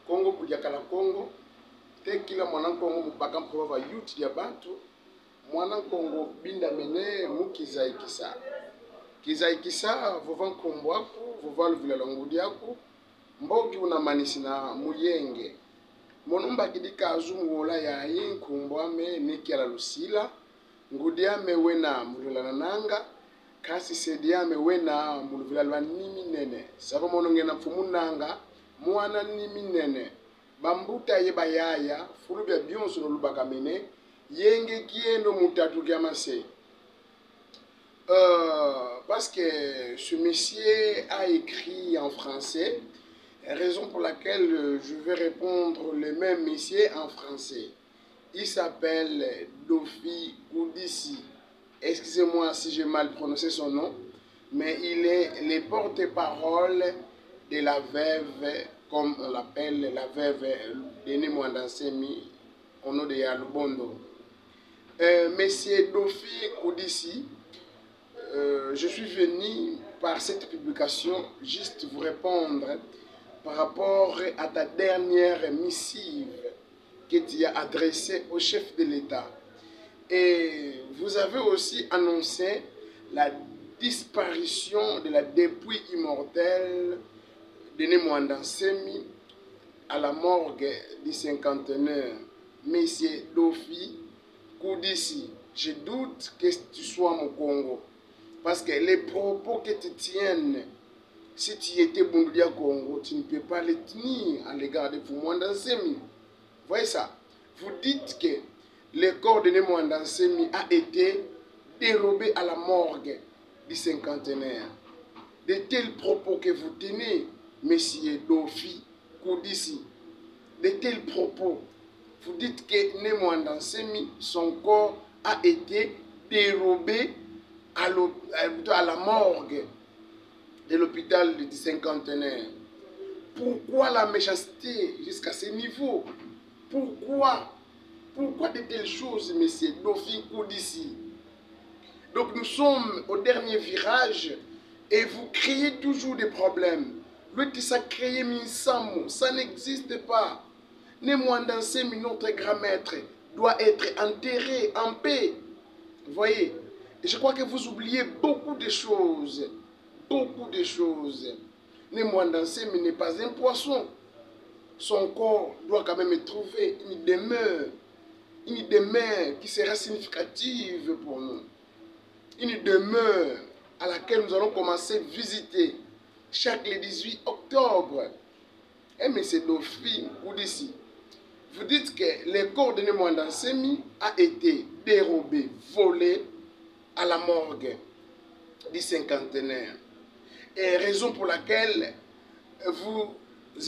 Congo kujakala Congo te kila mwana Congo mupaka mpova youth ya bantu mwana Congo binda mene mukiza ikisa vova nkombo wako vova luvila longudi yako mbogi unamanisi na muyenge monumba kidika azumu wola ya nkombo ame nikiala lusila ngudi ame wena mulula nananga kasi sedi ame wena muluvila lwa nimi nene sabo monongena mfumunanga mwana nimi nene bambuta ye bayaya fulubya byonso no lubaka mene yenge kiendo mutatu kiamase parce que ce monsieur a écrit en français, raison pour laquelle je vais répondre le même monsieur en français. Il s'appelle Dofi Koudissi. Excusez-moi si j'ai mal prononcé son nom, mais il est le porte-parole de la veuve, comme on l'appelle, la veuve Denis Mwandansemi, au nom de Yalubondo. Monsieur Dofi Koudissi, je suis venu par cette publication juste vous répondre par rapport à ta dernière missive que tu as adressée au chef de l'État. Et vous avez aussi annoncé la disparition de la dépouille immortelle de Mwandansemi à la morgue du cinquantenaire. Monsieur Dofi Koudissi, je doute que tu sois au Congo. Parce que les propos que tu tiennes, si tu étais Bundulia Congo, tu ne peux pas les tenir à l'égard de Mwandansemi. Voyez ça. Vous dites que le corps de Mwandansemi a été dérobé à la morgue du cinquantenaire. De tels propos que vous tenez, monsieur Dofi Koudissi, de tels propos, vous dites que Mwandansemi, son corps a été dérobé à la morgue de l'hôpital du cinquantenaire. Pourquoi la méchanceté jusqu'à ce niveau? Pourquoi de telles choses, monsieur Dofi Koudissi? Donc nous sommes au dernier virage et vous créez toujours des problèmes. Le qui s'est créé Minsamo, ça n'existe pas. Mwandansemi, notre grand maître, doit être enterré en paix. Vous voyez? Et je crois que vous oubliez beaucoup de choses. Beaucoup de choses. Mwandansemi n'est pas un poisson. Son corps doit quand même trouver une demeure qui sera significative pour nous. Une demeure à laquelle nous allons commencer à visiter chaque le 18 octobre. Et M. Dofi Koudissi, vous dites que le corps de Mwandansemi a été dérobé, volé à la morgue du cinquantenaire. Et raison pour laquelle vous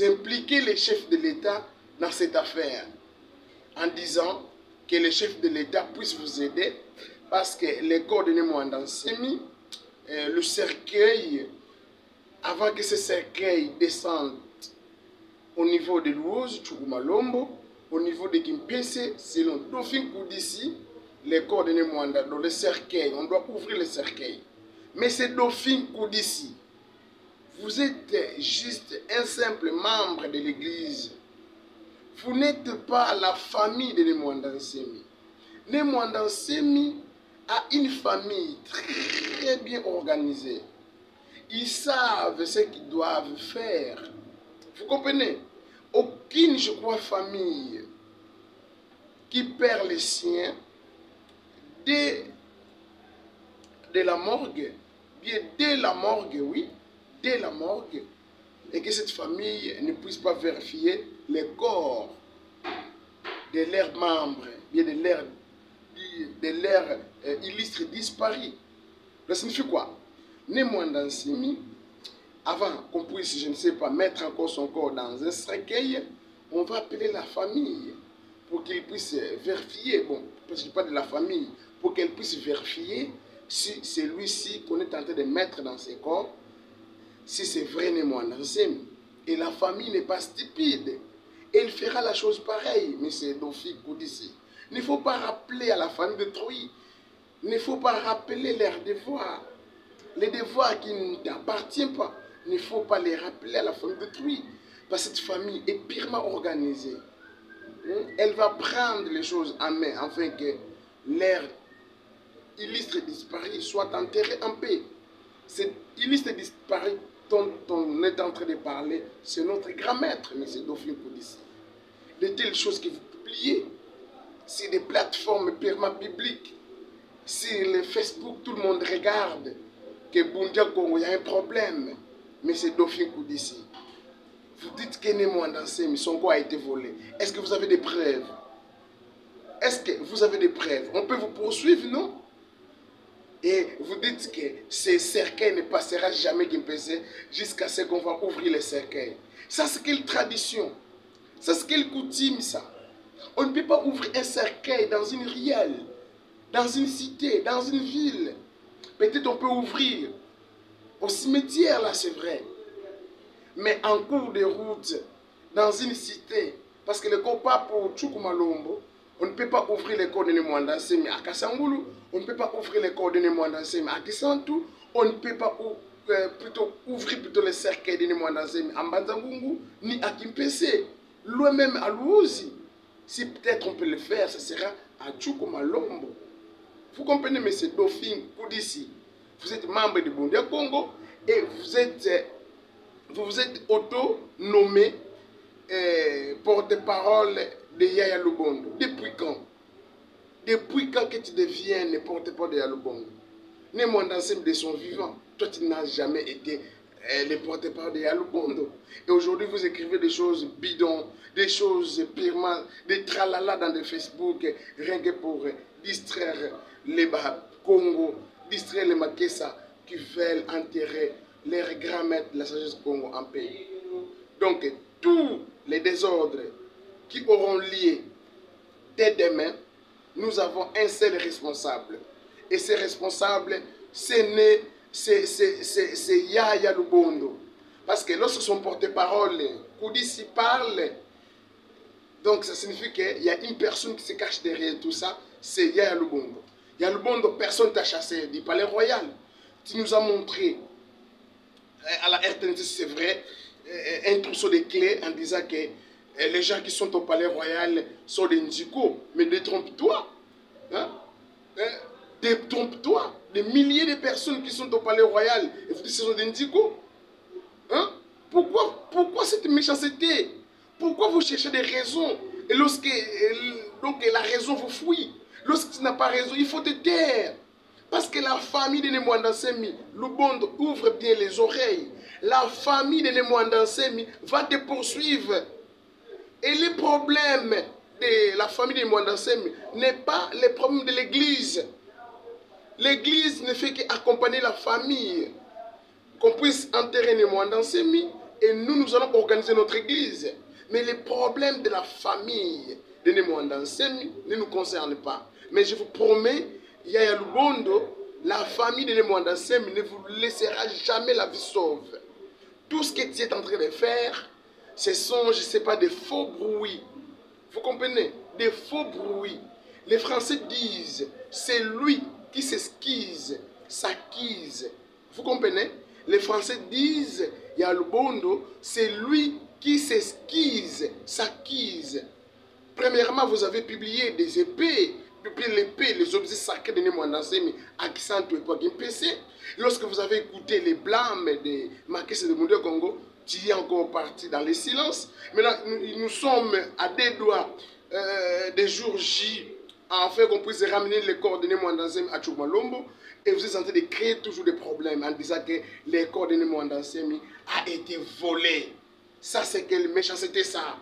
impliquez les chefs de l'État dans cette affaire en disant que les chefs de l'État puissent vous aider parce que le corps de Mwandansemi, le cercueil, avant que ce cercueil descende au niveau de Lououz, Tchoukumalombo, au niveau de Kimpese, selon Dofi Koudissi, le corps de Mwanda dans le cercueil, on doit ouvrir le cercueil. Mais c'est Dofi Koudissi. Vous êtes juste un simple membre de l'église. Vous n'êtes pas la famille de Mwandansemi. Mwandansemi a une famille très bien organisée. Ils savent ce qu'ils doivent faire. Vous comprenez? Aucune, je crois, famille qui perd les siens dès la morgue, bien dès la morgue, oui, dès la morgue, et que cette famille ne puisse pas vérifier les corps de leurs membres, bien de leurs illustres disparus. Ça signifie quoi? Mwandansemi, avant qu'on puisse, je ne sais pas, mettre encore son corps dans un cercueil, on va appeler la famille pour qu'ils puissent vérifier, bon, je ne dis pas de la famille, pour qu'elle puisse vérifier si celui-ci qu'on est en train de mettre dans ses corps, si c'est vrai Mwandansemi. Et la famille n'est pas stupide. Elle fera la chose pareille, mais c'est Dofi Koudissi. Il ne faut pas rappeler à la famille de Troy, il ne faut pas rappeler leurs devoirs. Les devoirs qui ne t'appartiennent pas, il ne faut pas les rappeler à la famille de Troy. Parce que cette famille est purement organisée. Elle va prendre les choses en main afin que leur illustre disparu soit enterré en paix. Cet illustre disparu dont on est en train de parler, c'est notre grand maître, M. Dauphin Koudissi. De telles choses que vous publiez, c'est des plateformes purement bibliques. Sur le Facebook, tout le monde regarde que Bundia Congo, il y a un problème. Mais c'est Dauphin Koudissi. Vous dites que Némoandansé, mais son corps a été volé. Est-ce que vous avez des preuves? Est-ce que vous avez des preuves? On peut vous poursuivre, non? Et vous dites que ce cercueil ne passera jamais Kimpese jusqu'à ce qu'on va ouvrir le cercueil. Ça, c'est quelle tradition? Ça, c'est quelle coutume, ça? On ne peut pas ouvrir un cercueil dans une rielle, dans une cité, dans une ville. Peut-être on peut ouvrir au cimetière, là, c'est vrai. Mais en cours de route, dans une cité, parce que le copain pour Tchoukou-Malombo, on ne peut pas ouvrir les corps de Némoandansé, mais à Kassangoulou, on ne peut pas ouvrir les corps de Némoandansé, mais à Kisantou, on ne peut pas ouvrir le cercueil de Némoandansé, mais à Mbanzangungu, ni à Kimpese, loin même à Louzi. Si peut-être on peut le faire, ce sera à Tchoukou-Malombo. Vous comprenez, M. Dauphin Koudissi, vous êtes membre du Bundia Congo et vous êtes auto-nommé porte-parole de Yaya Lubondo. Depuis quand? Depuis quand que tu deviens le porte-parole de Yaya Lubondo? Némoandansé de son vivant. Toi, tu n'as jamais été le porte-parole de Yaya Lubondo. Et aujourd'hui, vous écrivez des choses bidons, des choses purement, des tralala dans le Facebook, rien que pour distraire les Congo, distraire les Makessa qui veulent enterrer leurs grands maîtres de la sagesse Congo en paix. Donc, tous les désordres qui auront lieu dès demain, nous avons un seul responsable. Et ce responsable, c'est Yaya Lubondo. Parce que lorsque son porte-parole, Koudissi parle, donc ça signifie qu'il y a une personne qui se cache derrière tout ça, c'est Yaya Lubondo. Yaya Lubondo, personne t'a chassé du palais royal. Tu nous as montré à la RTNC, c'est vrai, un trousseau de clés en disant que les gens qui sont au palais royal sont des Ndjiko. Mais détrompe-toi. Hein? Détrompe-toi. Des milliers de personnes qui sont au palais royal, et vous dites que ce sont des Ndjiko. Hein? Pourquoi cette méchanceté? Pourquoi vous cherchez des raisons? Et lorsque donc, la raison vous fuit, lorsque tu n'as pas raison, il faut te taire. Parce que la famille de Némoandansé, Lubondo, ouvre bien les oreilles. La famille de Némoandansé va te poursuivre. Et le problème de la famille de Némoandansé n'est pas le problème de l'église. L'église ne fait qu'accompagner la famille. Qu'on puisse enterrer Némoandansé et nous allons organiser notre église. Mais le problème de la famille de Némoandansé ne nous concerne pas. Mais je vous promets, Yaya Lubondo, la famille de Némoandansé ne vous laissera jamais la vie sauve. Tout ce que tu es en train de faire, ce sont, je ne sais pas, des faux bruits. Vous comprenez? Des faux bruits. Les Français disent, c'est lui qui s'esquise, s'acquise. Vous comprenez? Les Français disent, Yaya Lubondo, c'est lui qui s'esquise, s'acquise. Premièrement, vous avez publié des épées. Depuis l'épée, les objets sacrés de Némoandansé, accent et quoi PC. Lorsque vous avez écouté les blâmes de Makessa de Bundia Congo, tu es encore parti dans le silence. Maintenant, nous sommes à des doigts des jours J, afin qu'on puisse ramener les corps de Némoandansé à Tchoukou-Malombo. Et vous êtes en train de créer toujours des problèmes en disant que les corps de Némoandansé a été volés. Ça, c'est quelle méchanceté, ça?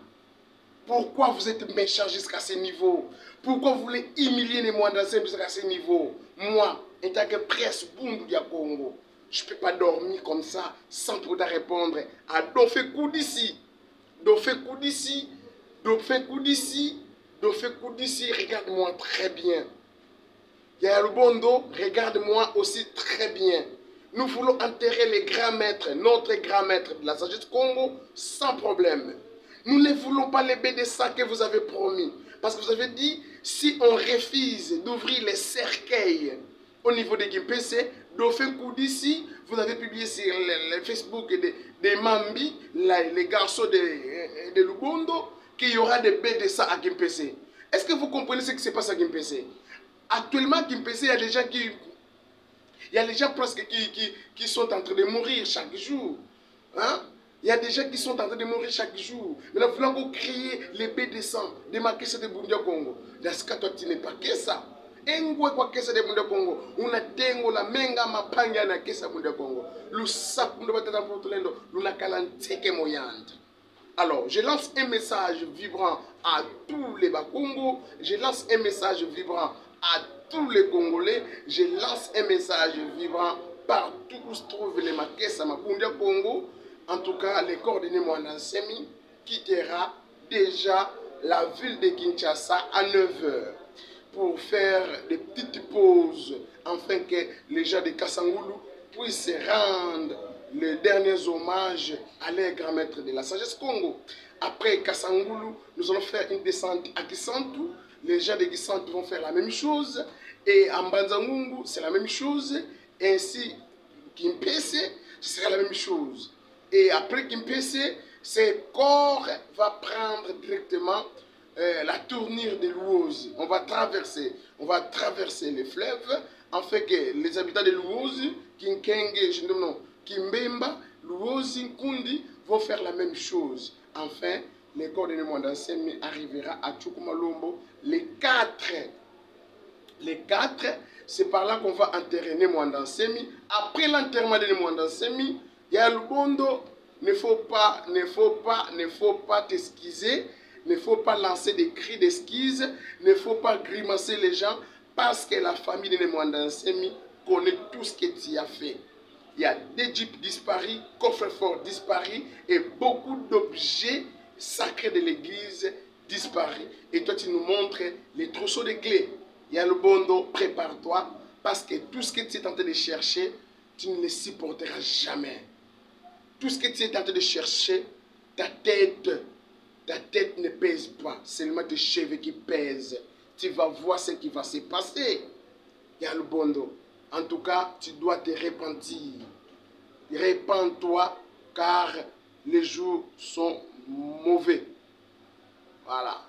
Pourquoi vous êtes méchant jusqu'à ce niveau? Pourquoi vous voulez humilier les Némoandansé jusqu'à ce niveau? Moi, en tant que presse Bundu du Congo, je ne peux pas dormir comme ça sans pouvoir répondre à Dauphin Koudissi. Dauphin Koudissi, Dauphin Koudissi, Dauphin Koudissi, regarde-moi très bien. Yaya Lubondo, regarde-moi aussi très bien. Nous voulons enterrer les grands maîtres, notre grand maître de la sagesse Congo, sans problème. Nous ne voulons pas les BDSA que vous avez promis. Parce que vous avez dit, si on refuse d'ouvrir les cercueils au niveau de Kimpese. Dauphin Koudissi, vous avez publié sur le Facebook des Mambi, les garçons de Lubondo, qu'il y aura des BDSA à Kimpese. Est-ce que vous comprenez ce qui se passe à Kimpese? Actuellement, à Kimpese, il y a des gens qui... Il y a des gens presque qui sont en train de mourir chaque jour. Hein? Il y a des gens qui sont en train de mourir chaque jour. Maintenant, vous voulez créer les BDSA, démarquer ça de Bundia Congo. Dans ce cas, toi, tu n'es pas que ça. Engwe kwa kesa de Bundia Congo, unatengo la menga mapanga na kesa Bundia Congo. Lusapu ndo batata potolendo, lunakalanteke moyante. Alors, je lance un message vibrant à tous les Bakongo, je lance un message vibrant à tous les Congolais, je lance un message vibrant partout où se trouvent les Makessa Bundia Congo. En tout cas, les coordonnées Mwandansemi quittera déjà la ville de Kinshasa à 9h. Pour faire des petites pauses, afin que les gens de Kassangoulou puissent rendre les derniers hommages à leur grand maître de la sagesse Congo. Après Kassangoulou, nous allons faire une descente à Kisantu. Les gens de Kisantu vont faire la même chose. Et à Mbanzangungu, c'est la même chose. Ainsi, Kimpese, ce sera la même chose. Et après Kimpese, ce corps va prendre directement la tournure de Luozi. On va traverser les fleuves, afin que les habitants de Luozi, Kinkenge, Kimbemba, Luozi, Nkundi, vont faire la même chose. Enfin, les corps de Mwandansemi arrivera à Tchoukoumaloumbo les 4. Les 4, c'est par là qu'on va enterrer Mwandansemi. Après l'enterrement de Mwandansemi, il y a le Bondo. Ne faut pas t'esquiser. Ne faut pas lancer des cris d'esquisse, ne faut pas grimacer les gens parce que la famille de Mwandansemi connaît tout ce que tu as fait. Il y a des jeeps disparus, coffres-forts disparus et beaucoup d'objets sacrés de l'église disparus. Et toi, tu nous montres les trousseaux de clés. Il y a le Bondo, prépare-toi parce que tout ce que tu es tenté de chercher, tu ne le supporteras jamais. Tout ce que tu es tenté de chercher, ta tête ne pèse pas, seulement tes cheveux qui pèsent. Tu vas voir ce qui va se passer. Il y a le Bondo. En tout cas, tu dois te repentir. Répands-toi car les jours sont mauvais. Voilà.